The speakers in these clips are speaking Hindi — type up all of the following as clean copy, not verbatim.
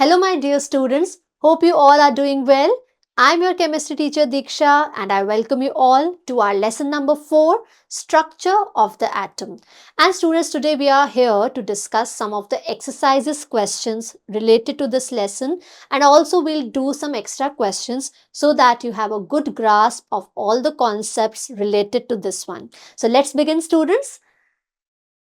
Hello, my dear students. Hope you all are doing well. I'm your chemistry teacher Diksha and I welcome you all to our lesson number 4, Structure of the Atom. And students, today we are here to discuss some of the exercises questions related to this lesson, and also we'll do some extra questions so that you have a good grasp of all the concepts related to this one. So let's begin, students.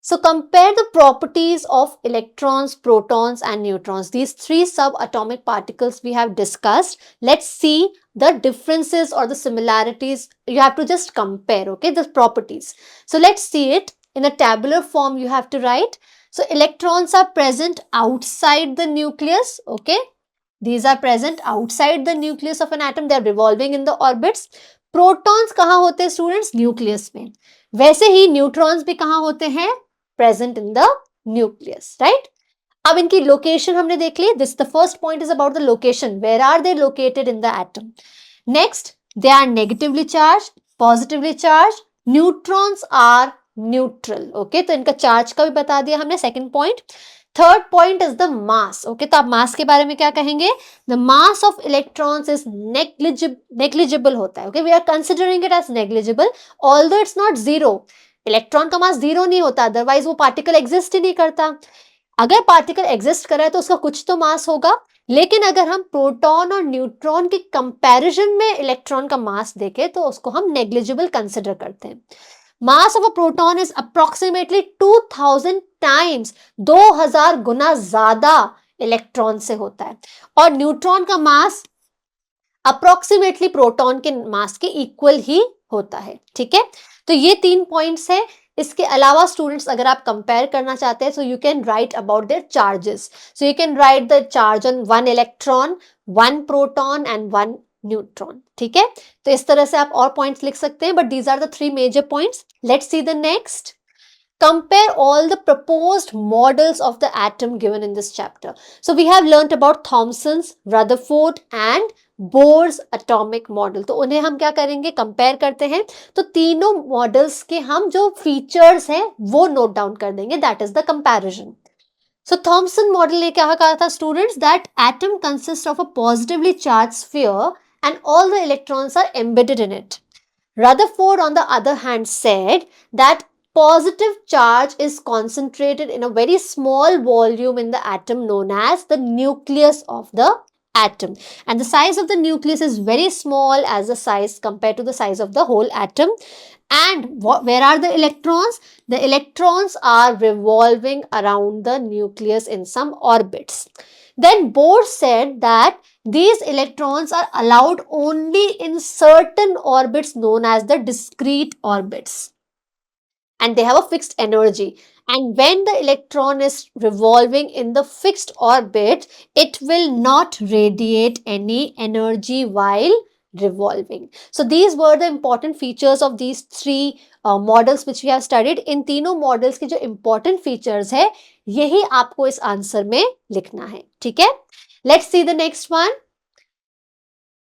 So compare the properties of electrons, protons and neutrons. These three subatomic particles we have discussed. Let's see the differences or the similarities. You have to just compare, okay, the properties. So let's see it in a tabular form. You have to write. So electrons are present outside the nucleus, okay. These are present outside the nucleus of an atom. They are revolving in the orbits. Protons कहाँ होते हैं students? Nucleus में. वैसे ही न्यूट्रॉन्स भी कहाँ होते हैं? Present in the nucleus, right? अब इनकी लोकेशन हमने देख ली. This the first point is about the location. Where are they located in the atom? Next, they are negatively charged, positively charged. Neutrons are neutral. Okay, तो इनका चार्ज का भी बता दिया हमने. Second point. Third point is the mass. Okay, तो आप mass के बारे में क्या कहेंगे? The mass of electrons is negligible होता है. Okay, we are considering it as negligible, although it's not zero. Electron का मास जीरो नहीं होता, अदरवाइज वो पार्टिकल एग्जिस्ट ही नहीं करता. अगर पार्टिकल एग्जिस्ट कर रहा है तो उसका कुछ तो मास होगा, लेकिन अगर हम प्रोटॉन और न्यूट्रॉन के कंपैरिजन में इलेक्ट्रॉन का मास देखें तो उसको हम नेग्लिजिबल कंसिडर करते हैं. Mass of a proton is approximately 2000 times, 2000 गुना ज्यादा इलेक्ट्रॉन से होता है, और न्यूट्रॉन का मास अप्रोक्सीमेटली प्रोटॉन के मास के इक्वल ही होता है. ठीक है, तो ये 3 पॉइंट्स है. इसके अलावा स्टूडेंट्स अगर आप कंपेयर करना चाहते हैं so you can write about their charges. So you can write the charge on 1 electron, 1 proton and 1 neutron. ठीक है, तो इस तरह से आप और पॉइंट्स लिख सकते हैं, but these are the 3 major points. Let's see the next. Compare all the proposed models of the atom given in this chapter. So we have learnt about Thomson's, Rutherford and Bohr's atomic model. तो उन्हें हम क्या करेंगे? कंपेयर करते हैं. तो तीनों मॉडल्स के हम जो फीचर्स हैं वो नोट डाउन कर देंगे. That is the comparison. So Thomson model ने क्या कहा था students? That atom consists of a positively charged sphere and all the electrons are embedded in it. Rutherford on the other hand said that positive charge is concentrated in a very small volume in the atom known as the nucleus of the atom, and the size of the nucleus is very small as the size compared to the size of the whole atom. And where are the electrons? The electrons are revolving around the nucleus in some orbits. Then Bohr said that these electrons are allowed only in certain orbits known as the discrete orbits, and they have a fixed energy. And when the electron is revolving in the fixed orbit, it will not radiate any energy while revolving. So these were the important features of these 3 models which we have studied. इन तीनों models के जो important features है यही आपको इस आंसर में लिखना है. ठीक है, let's see the next one.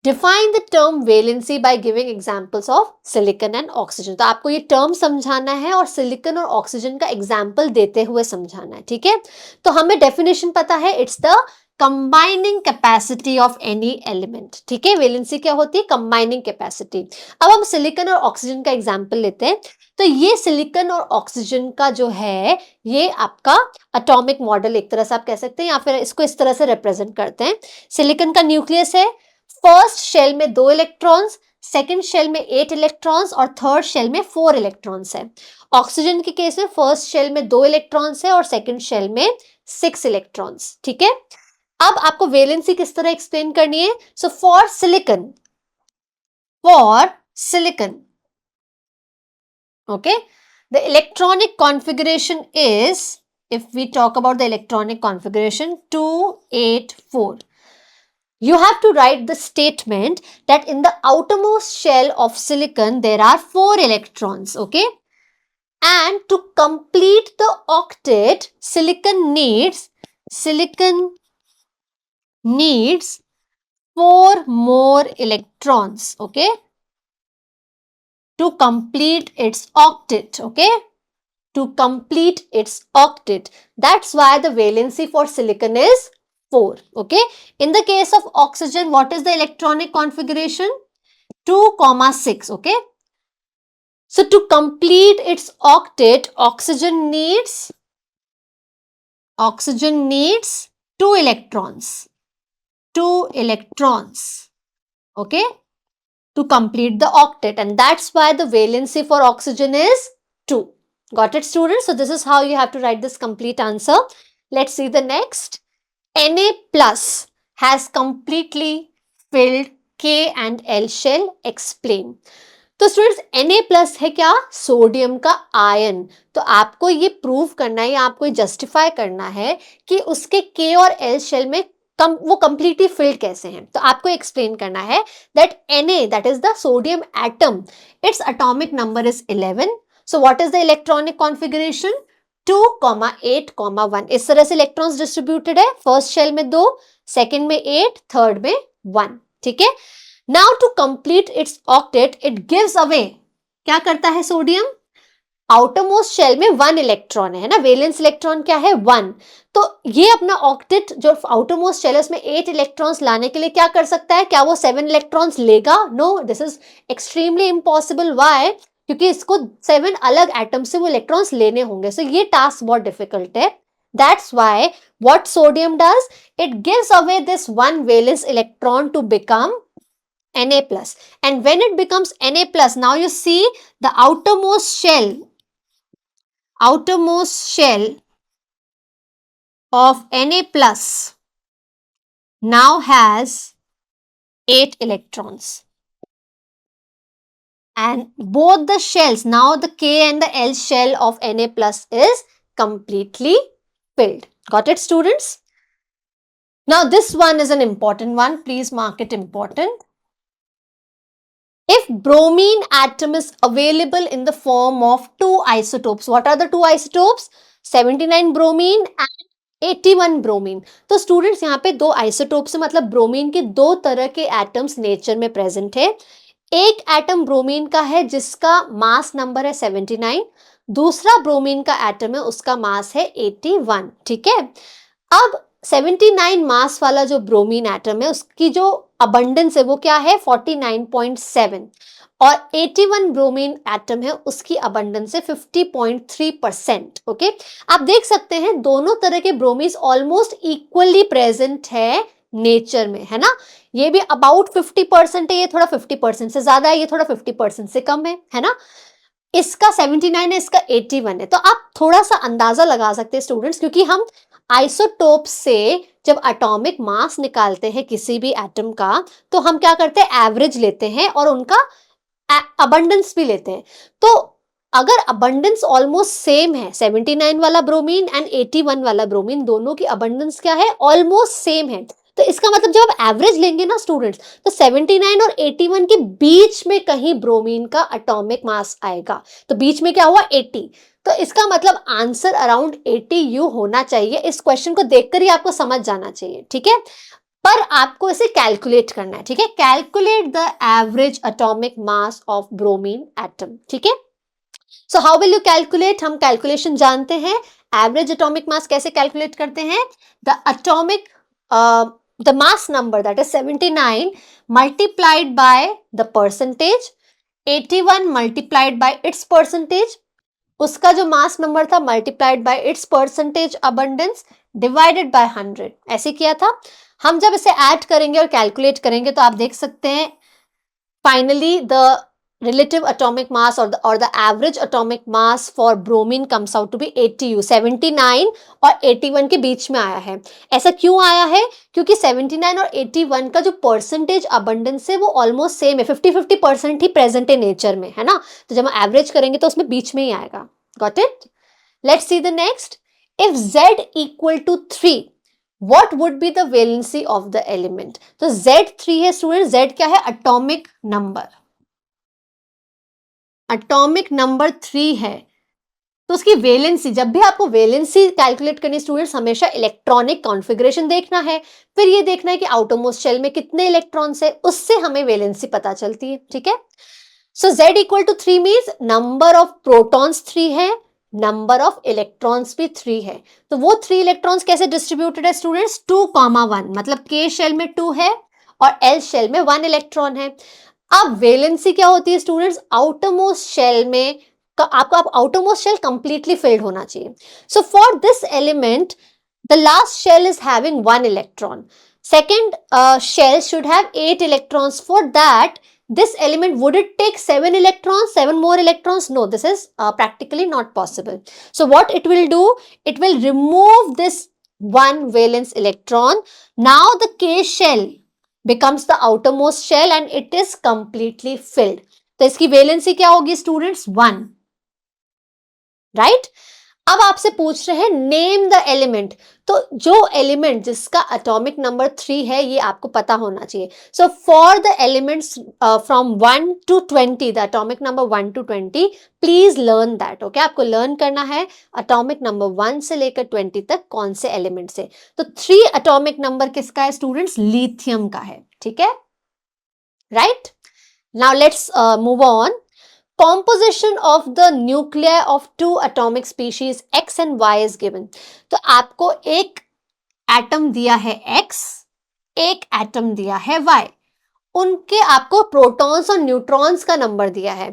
Define the term valency by giving examples of silicon and oxygen. तो आपको ये term समझाना है और silicon और oxygen का example देते हुए समझाना है. ठीक है, तो हमें definition पता है, it's the combining capacity of any element. ठीक है, valency क्या होती है? combining capacity. अब हम silicon और oxygen का example लेते हैं. तो ये silicon और oxygen का जो है ये आपका atomic model एक तरह से आप कह सकते हैं, या फिर इसको इस तरह से represent करते हैं. silicon का nucleus है, फर्स्ट शेल में 2 इलेक्ट्रॉन्स, सेकंड शेल में 8 इलेक्ट्रॉन्स और थर्ड शेल में 4 इलेक्ट्रॉन्स है. ऑक्सीजन के केस में फर्स्ट शेल में 2 इलेक्ट्रॉन्स है और सेकंड शेल में 6 इलेक्ट्रॉन्स. ठीक है, अब आपको वैलेंसी किस तरह एक्सप्लेन करनी है? So for silicon, okay, the electronic configuration is, if we talk about the electronic configuration, 284. You have to write the statement that in the outermost shell of silicon there are 4 electrons, okay, and to complete the octet silicon needs 4 more electrons, okay, to complete its octet. Okay, to complete its octet. That's why the valency for silicon is 4. Okay. In the case of oxygen, what is the electronic configuration? 2,6. Okay. So to complete its octet, oxygen needs 2 electrons. 2 electrons. Okay. To complete the octet, and that's why the valency for oxygen is 2. Got it, students? So this is how you have to write this complete answer. Let's see the next. Na plus has completely filled K and L shell. Explain. तो स्टूडेंट्स Na प्लस है क्या? सोडियम का आयन. तो आपको ये प्रूव करना है या आपको ये जस्टिफाई करना है कि उसके K और L शेल में वो कंप्लीटली फिल्ड कैसे हैं. तो आपको एक्सप्लेन करना है that Na, that is the sodium atom, its atomic number is 11. So what is the electronic configuration? 2, 8, 1. इस तरह से इलेक्ट्रॉन्स डिस्ट्रीब्यूटेड है. फर्स्ट शेल में 2, सेकेंड में 8, थर्ड में 1. ठीक है. Now to complete its octet, it gives away. क्या करता है सोडियम? आउटरमोस्ट शेल में 1 इलेक्ट्रॉन है ना, वैलेंस इलेक्ट्रॉन क्या है? 1. तो ये अपना ऑक्टेट जो आउटरमोस्ट शेल है उसमें 8 इलेक्ट्रॉन्स लाने के लिए क्या कर सकता है? क्या वो 7 इलेक्ट्रॉन्स लेगा? No, this is extremely impossible. Why? क्योंकि इसको 7 अलग एटम से वो इलेक्ट्रॉन्स लेने होंगे. सो ये टास्क बहुत डिफिकल्ट है. That's why what sodium does? It gives away this 1 valence electron to become Na plus, and when it becomes Na plus, now you see the outermost shell of Na plus now has 8 electrons, and both the shells, now the K and the L shell of Na plus is completely filled. Got it, students? Now this one is an important one. Please mark it important. If bromine atom is available in the form of 2 isotopes, what are the 2 isotopes? 79 bromine and 81 bromine. तो स्टूडेंट्स यहाँ पे 2 isotopes है, मतलब ब्रोमीन के 2 तरह के एटम्स नेचर में प्रेजेंट है. एक एटम ब्रोमीन का है जिसका मास नंबर है 79, दूसरा ब्रोमीन का एटम है उसका मास है 81. ठीक है. अब 79 मास वाला जो ब्रोमीन एटम है उसकी जो अबंडेंस है वो क्या है? 49.7, और 81 ब्रोमीन एटम है उसकी अबंडेंस है 50.3%. ओके. आप देख सकते हैं दोनों तरह के ब्रोमीन्स ऑलमोस्ट इक्वली प्रेजेंट है नेचर में, है ना. ये भी अबाउट 50% है, ये थोड़ा 50% से ज्यादा है, ये थोड़ा 50% से कम है ना. इसका 79 है, इसका 81 है. तो आप थोड़ा सा अंदाजा लगा सकते हैं स्टूडेंट्स, क्योंकि हम आइसोटोप से जब एटॉमिक मास निकालते हैं किसी भी एटम का तो हम क्या करते हैं? एवरेज लेते हैं और उनका अबंडेंस भी लेते हैं. तो अगर अबंडेंस ऑलमोस्ट सेम है, 79 वाला ब्रोमीन एंड 81 वाला ब्रोमीन, दोनों की अबंडेंस क्या है? ऑलमोस्ट सेम है. तो इसका मतलब जब आप एवरेज लेंगे ना स्टूडेंट्स, तो 79 और 81 के बीच में कहीं ब्रोमीन का एटॉमिक मास आएगा. तो बीच में क्या हुआ? 80. तो इसका मतलब आंसर अराउंड 80 यू होना चाहिए. इस क्वेश्चन को देखकर ही आपको समझ जाना चाहिए. ठीक है. पर आपको इसे कैलकुलेट करना है. ठीक है. Calculate the average atomic mass of bromine atom. ठीक है. So how will you calculate? हम कैलकुलेशन जानते हैं. एवरेज एटॉमिक मास कैसे कैलकुलेट करते हैं? The mass number, that is 79 multiplied by the percentage, 81 multiplied by its percentage, उसका जो मास नंबर था multiplied by it's percentage abundance divided by 100. ऐसे किया था. हम जब इसे ऐड करेंगे और कैलकुलेट करेंगे तो आप देख सकते हैं finally the relative atomic mass or the average atomic mass for bromine comes out to be 80U. 79 और 81 के बीच में आया है. ऐसा क्यों आया है? क्योंकि 79 और 81 का जो परसेंटेज अबंडेंस है वो ऑलमोस्ट सेम है, 50-50% ही प्रेजेंट है नेचर में, है ना. तो जब हम एवरेज करेंगे तो उसमें बीच में ही आएगा. Got it? Let's see the next. If Z equal to 3, what would be the valency of the element? तो Z3 है स्टूडेंट. Z क्या है? Atomic number. एटॉमिक नंबर 3 है. तो उसकी वैलेंसी, जब भी आपको वैलेंसी कैलकुलेट करनी स्टूडेंट्स, हमेशा इलेक्ट्रॉनिक कॉन्फ़िगरेशन देखना है, फिर ये देखना है कि आउटरमोस्ट शेल में कितने इलेक्ट्रॉन्स है, उससे हमें वैलेंसी पता चलती है. ठीक है. So Z equal to 3 means number of protons 3 है, नंबर ऑफ इलेक्ट्रॉन्स भी 3 है। तो वो 3 इलेक्ट्रॉन्स कैसे डिस्ट्रीब्यूटेड है स्टूडेंट्स, 2,1, मतलब K शेल में 2 है और L शेल में 1 इलेक्ट्रॉन है। अब वैलेंसी क्या होती है स्टूडेंट्स, आउटर मोस्ट शेल में आपका outermost shell completely filled होना चाहिए। So for this element the last shell is having 1 electron. Second shell should have 8 electrons. For that, this element, would it take 7 electrons, 7 more electrons? No, this is practically not possible. So what it will do, it will remove this 1 valence electron. Now the K shell becomes the outermost shell and it is completely filled. तो इसकी वैलेंसी क्या होगी स्टूडेंट्स, 1, राइट? अब आपसे पूछ रहे हैं नेम द एलिमेंट, तो जो एलिमेंट जिसका एटॉमिक नंबर 3 है ये आपको पता होना चाहिए। So for the elements from 1 to 20, the atomic number 1 to 20, please learn that. Okay, आपको लर्न करना है एटॉमिक नंबर 1 से लेकर 20 तक कौन से एलिमेंट से। तो 3 एटॉमिक नंबर किसका है स्टूडेंट्स, लिथियम का है, ठीक है, right? Now let's move on. Composition of the nuclei of two atomic species X and Y is given. तो आपको एक एटम दिया है X, एक एटम दिया है Y, उनके आपको प्रोटॉन्स और न्यूट्रॉन्स का नंबर दिया है।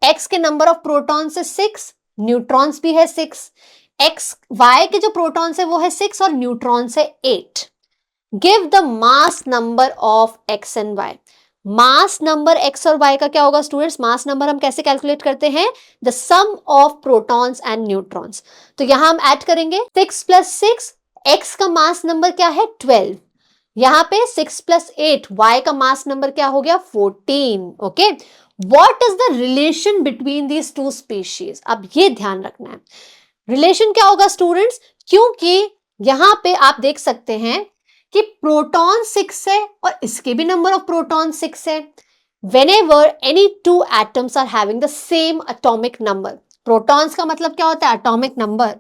X के नंबर ऑफ प्रोटॉन्स है 6, न्यूट्रॉन्स भी है 6। Y के जो प्रोटॉन्स है वो है 6 और न्यूट्रॉन्स है 8। Give the mass number of X and Y। Mass number x और वाई का क्या होगा स्टूडेंट्स, मास नंबर हम कैसे कैलकुलेट करते हैं, the sum of protons and neutrons. तो यहां हम ऐड करेंगे 6 + 6, एक्स का मास नंबर क्या है 12, यहां पे 6 + 8, वाई का मास नंबर क्या हो गया 14। Okay, what is the relation between these two species, अब ये ध्यान रखना है। रिलेशन क्या होगा स्टूडेंट्स, क्योंकि यहां पे आप देख सकते हैं कि प्रोटॉन 6 है और इसके भी नंबर ऑफ प्रोटॉन 6 है। whenever any two atoms are having the same atomic number, protons का मतलब क्या होता है, एटॉमिक नंबर।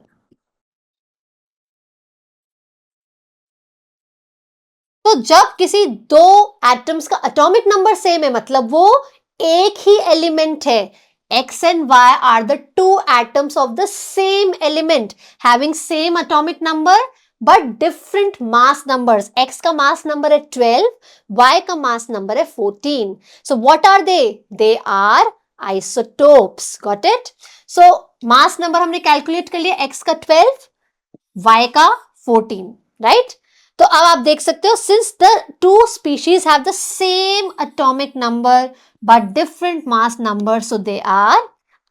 तो जब किसी दो एटम्स का एटॉमिक नंबर सेम है मतलब वो एक ही एलिमेंट है। X and Y are the two atoms of the same element having same atomic number but different mass numbers. X का mass number है 12, Y का mass number है 14. So what are they? They are isotopes. Got it? So mass number हमने calculate कर लिया, X का 12, Y का 14, right? तो अब आप देख सकते हो since the two species have the same atomic number but different mass number, so they are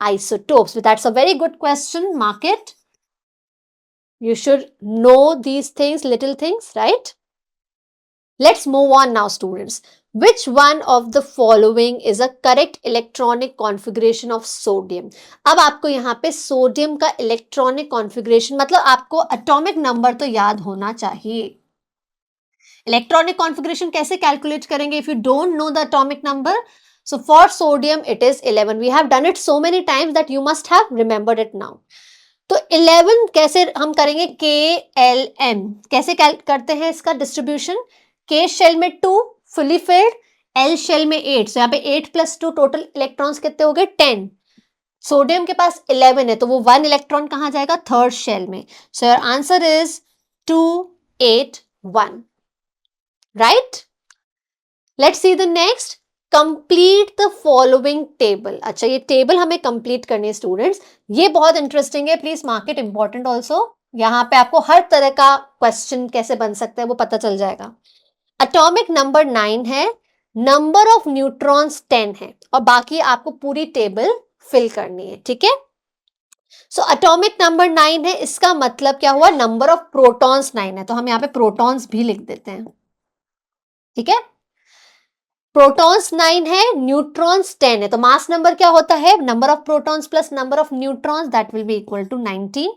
isotopes. So that's a very good question. Mark it. You should know these things, little things, right? Let's move on now, students. Which one of the following is a correct electronic configuration of sodium? अब आपको यहाँ पे सोडियम का इलेक्ट्रॉनिक कॉन्फ़िगरेशन, मतलब आपको एटॉमिक नंबर तो याद होना चाहिए। इलेक्ट्रॉनिक कॉन्फ़िगरेशन कैसे कैलकुलेट करेंगे if you don't know the atomic number? So for sodium it is 11. We have done it so many times that you must have remembered it now. तो 11 कैसे हम करेंगे, KLM कैसे करते हैं इसका डिस्ट्रीब्यूशन, K शेल में 2 फुली फिल्ड, L शेल में 8, so यहाँ पे 8 + 2 टोटल इलेक्ट्रॉन्स कितने हो गए 10। सोडियम के पास 11 है तो वो 1 इलेक्ट्रॉन कहाँ जाएगा, थर्ड शेल में। So your answer is 2, 8, 1, right? Let's see the next, complete the following table. अच्छा, ये टेबल हमें कंप्लीट करनी है स्टूडेंट्स, ये बहुत इंटरेस्टिंग है, please mark it important also. यहाँ पे आपको हर तरह का क्वेश्चन कैसे बन सकता है वो पता चल जाएगा। एटॉमिक नंबर 9 है, नंबर ऑफ न्यूट्रॉन्स 10 है और बाकी आपको पूरी टेबल फिल करनी है, ठीक है? सो एटॉमिक नंबर 9 है, इसका मतलब क्या हुआ, नंबर ऑफ प्रोटॉन्स 9 है, तो हम यहाँ पे प्रोटॉन्स भी लिख देते हैं, ठीक है? प्रोटॉन्स 9 है, न्यूट्रॉन्स 10 है, तो मास नंबर क्या होता है, number of protons plus number of neutrons, that will be equal to 19,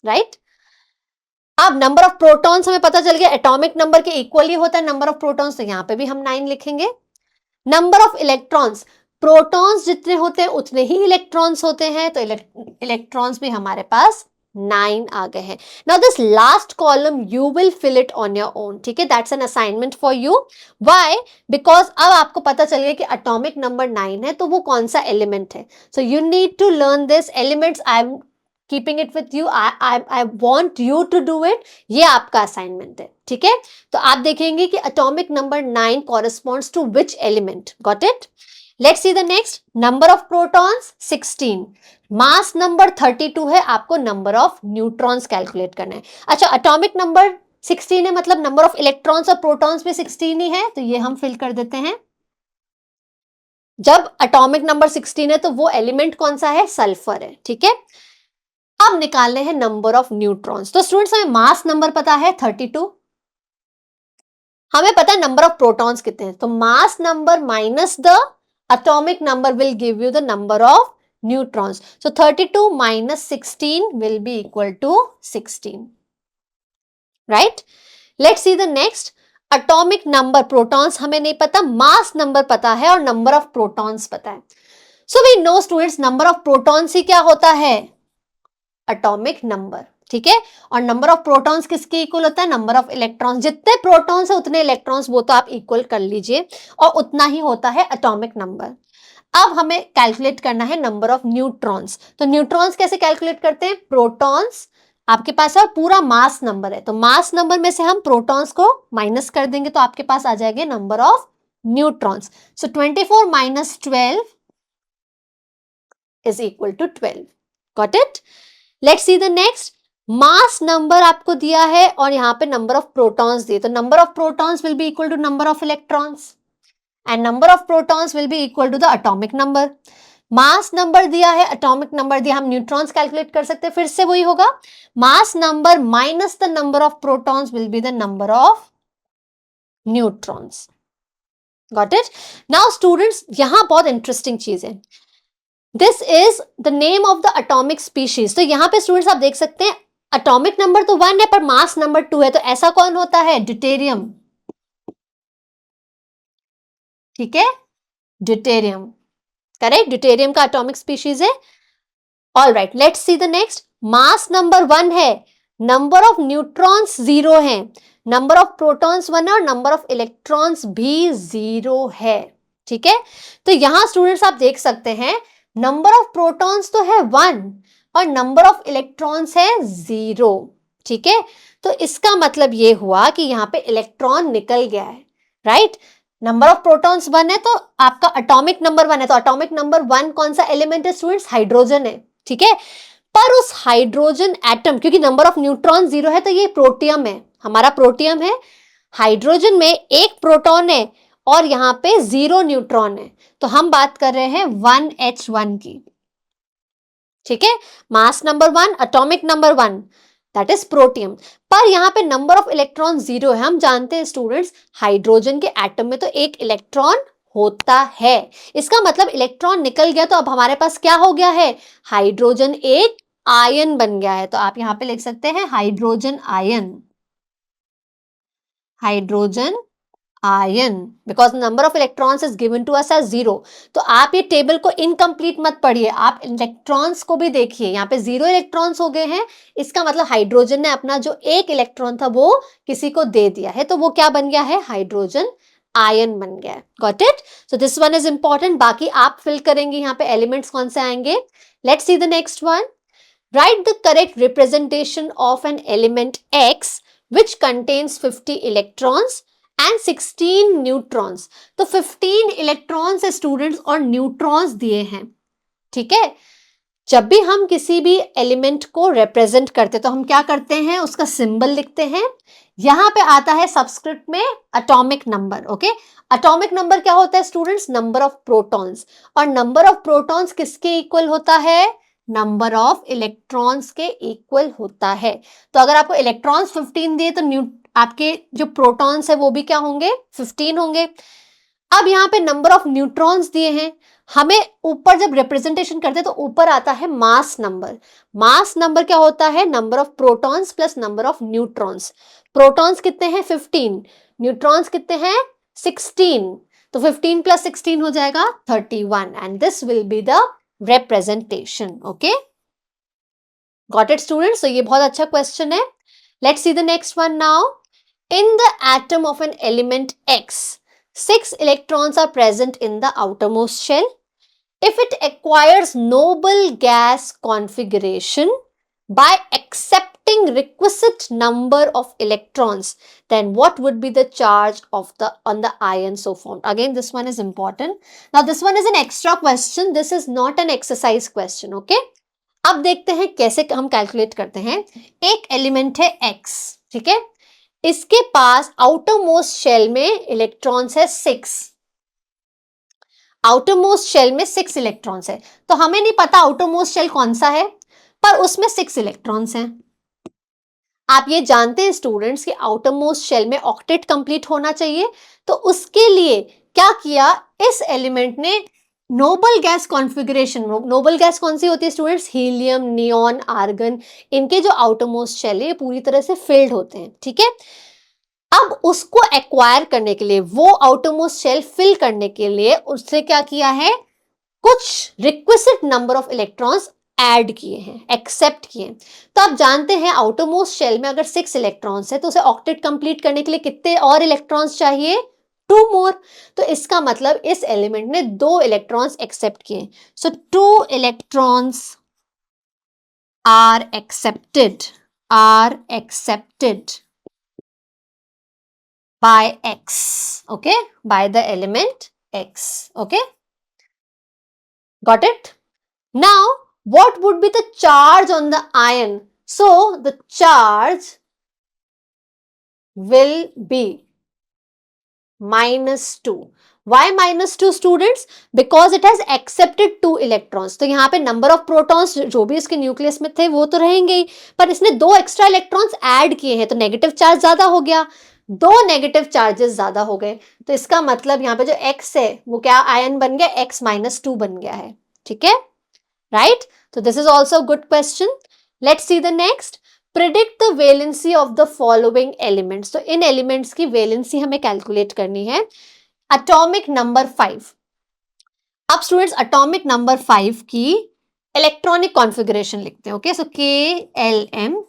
right? अब नंबर ऑफ प्रोटॉन्स हमें पता चल गया एटॉमिक नंबर के इक्वल ही होता है नंबर ऑफ प्रोटॉन्स, तो यहां पे भी हम 9 लिखेंगे। नंबर ऑफ इलेक्ट्रॉन्स, प्रोटॉन्स जितने होते हैं उतने ही इलेक्ट्रॉन्स होते हैं, तो इलेक्ट्रॉन्स भी हमारे पास 9 आ गए हैं। Now this last column you will fill it on your own, ठीक है? That's an assignment for you. Why? Because अब आपको पता चल गया कि एटॉमिक नंबर 9 है तो वो कौन सा एलिमेंट है। So you need to learn this elements. I am keeping it with you, I want you to do it, ये आपका असाइनमेंट है, ठीक है। तो आप देखेंगे कि atomic number 9 corresponds to which element, got it. Let's see the next, number of protons 16, mass number 32 है, आपको नंबर ऑफ न्यूट्रॉन्स कैलकुलेट करना है। अच्छा, एटॉमिक नंबर 16 है, मतलब नंबर ऑफ इलेक्ट्रॉन्स और प्रोटॉन्स भी 16 ही है, तो ये हम फिल कर देते हैं। जब एटॉमिक नंबर 16 है तो वो एलिमेंट कौन सा है, सल्फर है, ठीक है। अब निकालने हैं नंबर ऑफ न्यूट्रॉन्स। तो स्टूडेंट्स, हमें मास नंबर पता है 32, हमें पता है नंबर ऑफ प्रोटॉन्स कितने हैं, तो mass number minus the atomic number will give you the number of neutrons. So 32 minus 16 will be equal to 16. Right? Let's see the next. Atomic number, protons हमें नहीं पता, mass number पता है और number of protons पता है. So we know students, number of protons ही क्या होता है, atomic number, ठीक है। और नंबर ऑफ प्रोटॉन्स किसके इक्वल होता है, नंबर ऑफ इलेक्ट्रॉन्स, जितने प्रोटॉन्स है उतने इलेक्ट्रॉन्स, वो तो आप इक्वल कर लीजिए, और उतना ही होता है एटॉमिक नंबर। अब हमें कैलकुलेट करना है नंबर ऑफ न्यूट्रॉन्स। तो न्यूट्रॉन्स कैसे कैलकुलेट करते हैं, प्रोटॉन्स आपके पास है, पूरा मास नंबर है, तो मास नंबर में से हम प्रोटॉन्स को माइनस कर देंगे, तो आपके पास आ जाएंगे number of neutrons. So 24 minus 12 is equal to 12, got it. Let's see the next, mass number आपको दिया है और यहां पे नंबर ऑफ प्रोटॉन्स दिए, तो number of protons will be equal to number of electrons and number of protons will be equal to the atomic number. Mass number दिया है, एटॉमिक नंबर दिया, हम न्यूट्रॉन्स कैलकुलेट कर सकते हैं, फिर से वही होगा, mass number minus the number of protons will be the number of neutrons, got it. Now students, यहां बहुत इंटरेस्टिंग चीज है, this is the name of the atomic species. तो यहां पे स्टूडेंट्स आप देख सकते हैं, एटॉमिक नंबर तो 1 है पर मास नंबर 2 है, तो ऐसा कौन होता है, ड्यूटेरियम, ठीक है, ड्यूटेरियम, करेक्ट, ड्यूटेरियम का एटॉमिक स्पीशीज है। All right, let's see the next, mass number 1 है, नंबर ऑफ न्यूट्रॉन्स 0 है, नंबर ऑफ प्रोटॉन्स 1 है और नंबर ऑफ इलेक्ट्रॉन्स भी 0 है, ठीक है। तो यहां स्टूडेंट्स आप देख सकते हैं, नंबर ऑफ प्रोटॉन्स तो है 1 और नंबर ऑफ इलेक्ट्रॉन्स है 0, ठीक है। तो इसका मतलब ये हुआ कि यहाँ पे इलेक्ट्रॉन निकल गया है, राइट। नंबर ऑफ प्रोटॉन्स 1 है तो आपका एटॉमिक नंबर 1 है, तो एटॉमिक नंबर 1 कौन सा एलिमेंट है स्टूडेंट्स, हाइड्रोजन है, ठीक है। पर उस हाइड्रोजन एटम, क्योंकि नंबर ऑफ न्यूट्रॉन 0 है तो ये प्रोटियम है, हमारा प्रोटियम है, हाइड्रोजन में एक प्रोटॉन है और यहाँ पे 0 न्यूट्रॉन है, तो हम बात कर रहे हैं 1h1 की, ठीक है। Mass number 1, atomic number 1, that is protium, पर यहाँ पे नंबर ऑफ इलेक्ट्रॉन 0 है। हम जानते हैं स्टूडेंट्स, हाइड्रोजन के एटम में तो एक इलेक्ट्रॉन होता है, इसका मतलब इलेक्ट्रॉन निकल गया, तो अब हमारे पास क्या हो गया है, हाइड्रोजन एक आयन बन गया है। तो आप यहाँ पे लिख सकते हैं hydrogen ion, hydrogen ion, because number of electrons is given to us as 0। तो आप ये टेबल को इनकम्प्लीट मत पढ़िए, आप इलेक्ट्रॉन्स को भी देखिए, यहाँ पे 0 इलेक्ट्रॉन्स हो गए हैं, इसका मतलब हाइड्रोजन ने अपना जो एक इलेक्ट्रॉन था वो किसी को दे दिया है, तो वो क्या बन गया है, हाइड्रोजन आयन बन गया है, got it. So this one is important, बाकी आप फिल करेंगे यहाँ पे एलिमेंट्स कौन से आएंगे। Let's see the next one, right the correct representation of an element x which contains 50 electrons and 16 neutrons. तो 15 इलेक्ट्रॉन्स स्टूडेंट्स और न्यूट्रॉन्स दिए हैं, ठीक है। जब भी हम किसी भी एलिमेंट को रिप्रेजेंट करते तो हम क्या करते हैं, उसका सिंबल लिखते हैं, यहां पे आता है सबस्क्रिप्ट में atomic number, okay. Atomic number क्या होता है स्टूडेंट्स, नंबर ऑफ प्रोटॉन्स, और नंबर ऑफ प्रोटॉन्स किसके इक्वल होता है, नंबर ऑफ इलेक्ट्रॉन्स के इक्वल होता है। तो अगर आपको इलेक्ट्रॉन्स 15 दिए तो आपके जो प्रोटॉन्स है वो भी क्या होंगे, 15 होंगे। अब यहाँ पे नंबर ऑफ न्यूट्रॉन्स दिए हैं, हमें ऊपर जब रिप्रेजेंटेशन करते हैं तो ऊपर आता है मास नंबर। मास नंबर क्या होता है, number of protons plus number of neutrons. Protons कितने हैं 15, न्यूट्रॉन्स कितने हैं 16, तो 15 प्लस 16 हो जाएगा 31 and this will be the representation, okay, got it students। so ये बहुत अच्छा क्वेश्चन है। let's see the next one now, in the atom of an element X 6 electrons are present in the outermost shell, if it acquires noble gas configuration by accepting requisite number of electrons, then what would be the charge of the on the ion so formed? Again, this one is important. Now this one is an extra question. This is not an exercise question. Okay. अब देखते हैं कैसे हम कैलकुलेट करते हैं. एक एलिमेंट है x, ठीक है. इसके पास आउटर मोस्ट शेल में इलेक्ट्रॉन्स है 6. आउटर मोस्ट शेल में 6 इलेक्ट्रॉन्स है. तो हमें नहीं पता आउटर मोस्ट शेल कौन सा है, पर उसमें 6 इलेक्ट्रॉन्स हैं. आप ये जानते हैं स्टूडेंट्स कि आउटर मोस्ट शेल में ऑक्टेट कंप्लीट होना चाहिए. तो उसके लिए क्या किया, इस एलिमेंट ने noble gas configuration. Noble gas कौन सी होती है स्टूडेंट्स? Helium, neon, argon. इनके जो आउटर मोस्ट शेल है पूरी तरह से फिल्ड होते हैं, ठीक है. अब उसको एक्वायर करने के लिए, वो आउटर मोस्ट शेल फिल करने के लिए उससे क्या किया है, कुछ requisite number of electrons add किए हैं, एक्सेप्ट किए. तो आप जानते हैं आउटर मोस्ट शेल में अगर 6 इलेक्ट्रॉन्स है तो उसे ऑक्टेट कंप्लीट करने के लिए कितने और इलेक्ट्रॉन्स चाहिए? 2 मोर. तो इसका मतलब इस एलिमेंट ने 2 इलेक्ट्रॉन्स एक्सेप्ट किए. So 2 electrons are accepted by X, okay, by the element X, okay, got it. Now what would be the charge on the ion? So the charge will be -2. Why -2 students? Because it has accepted 2 electrons. तो यहाँ पे number of protons जो भी इसके न्यूक्लियस में थे वो तो रहेंगे ही, पर इसने 2 एक्स्ट्रा इलेक्ट्रॉन्स ऐड किए हैं तो नेगेटिव चार्ज ज्यादा हो गया. 2 नेगेटिव चार्जेस ज्यादा हो गए. तो इसका मतलब यहाँ पे जो x है वो क्या आयन बन गया? x -2 बन गया है, ठीक है, राइट. तो this is also good question. Let's see the next. Predict the valency of the following elements. तो इन एलिमेंट्स की वैलेंसी हमें कैलकुलेट करनी है. Atomic number 5. अब स्टूडेंट्स एटॉमिक नंबर 5 की इलेक्ट्रॉनिक कॉन्फ़िगरेशन लिखते हैं. ओके, सो KLM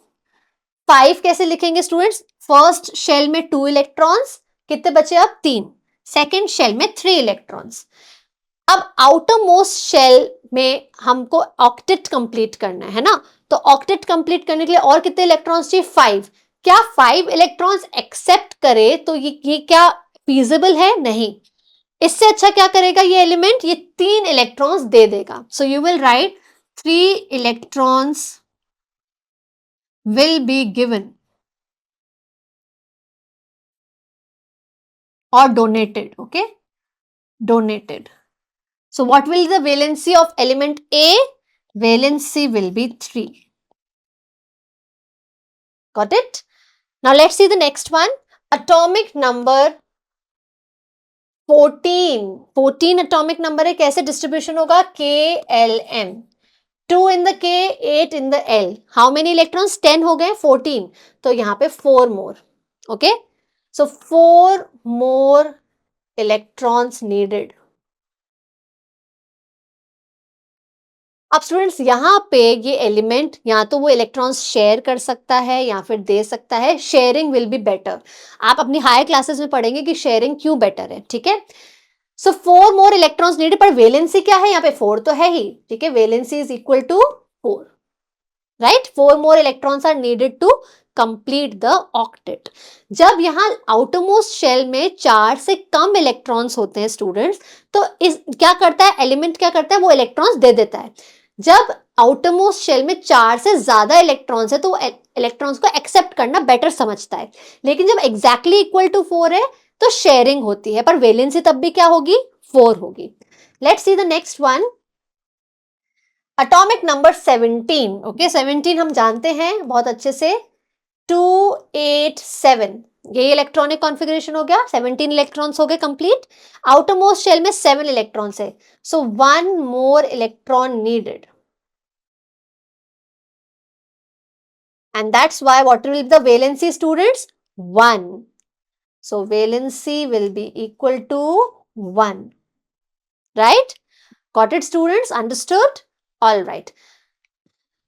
5 कैसे लिखेंगे स्टूडेंट्स? फर्स्ट शेल में 2 इलेक्ट्रॉन्स, कितने बचे अब? 3. सेकेंड शेल में 3 इलेक्ट्रॉन्स. अब आउटर मोस्ट शेल में हमको ऑक्टेट कंप्लीट करना है ना, तो ऑक्टेट कंप्लीट करने के लिए और कितने इलेक्ट्रॉन्स चाहिए? 5. क्या 5 इलेक्ट्रॉन्स एक्सेप्ट करे तो ये क्या फीजिबल है? नहीं. इससे अच्छा क्या करेगा ये एलिमेंट? ये 3 इलेक्ट्रॉन्स दे देगा. So you will write 3 electrons will be given or donated. Okay, donated. So what will the valency of element A? Valency will be 3. Got it? Now let's see the next one. Atomic number 14. 14 atomic number है. कैसे distribution होगा? KLM. 2 in the K, 8 in the L. How many electrons? 10 हो गए, 14. तो यहाँ पे 4 more. Okay? So 4 more electrons needed. अब स्टूडेंट्स यहाँ पे ये एलिमेंट या तो वो इलेक्ट्रॉन्स शेयर कर सकता है या फिर दे सकता है. Sharing will be better. आप अपनी हायर क्लासेस में पढ़ेंगे कि शेयरिंग क्यों बेटर है, ठीक है. सो 4 मोर इलेक्ट्रॉन्स नीडेड, पर वैलेंसी क्या है? यहाँ पे 4 तो है ही, ठीक है. Valency is equal to 4, right. 4 more electrons are needed to complete the octet. जब यहाँ आउटर मोस्ट शेल में 4 से कम इलेक्ट्रॉन्स होते हैं स्टूडेंट्स, तो इस क्या करता है एलिमेंट? क्या करता है? वो इलेक्ट्रॉन्स दे देता है. जब आउटर मोस्ट शेल में 4 से ज्यादा इलेक्ट्रॉन्स है तो इलेक्ट्रॉन्स को एक्सेप्ट करना बेटर समझता है. लेकिन जब एग्जैक्टली इक्वल टू 4 है तो शेयरिंग होती है, पर वैलेंसी तब भी क्या होगी? 4 होगी. Let's see the next one. Atomic number 17. Okay, 17 हम जानते हैं बहुत अच्छे से. 287. ये इलेक्ट्रॉनिक कॉन्फ़िगरेशन हो गया. 17 इलेक्ट्रॉन्स हो गए कंप्लीट. आउटर मोस्ट शेल में 7 इलेक्ट्रॉन्स है. सो 1 more electron needed. And that's why what will be the valency, students? 1. So valency will be equal to 1. Right? Got it, students? Understood? All right.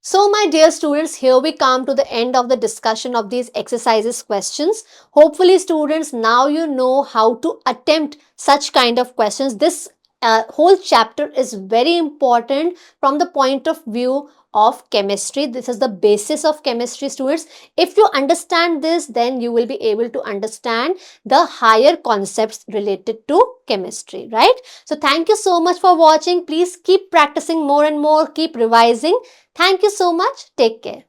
So my dear students, here we come to the end of the discussion of these exercises questions. Hopefully students, now you know how to attempt such kind of questions. This whole chapter is very important from the point of view of chemistry. This is the basis of chemistry, students. If you understand this, then you will be able to understand the higher concepts related to chemistry, right? So thank you so much for watching. Please keep practicing more and more, keep revising. Thank you so much. Take care.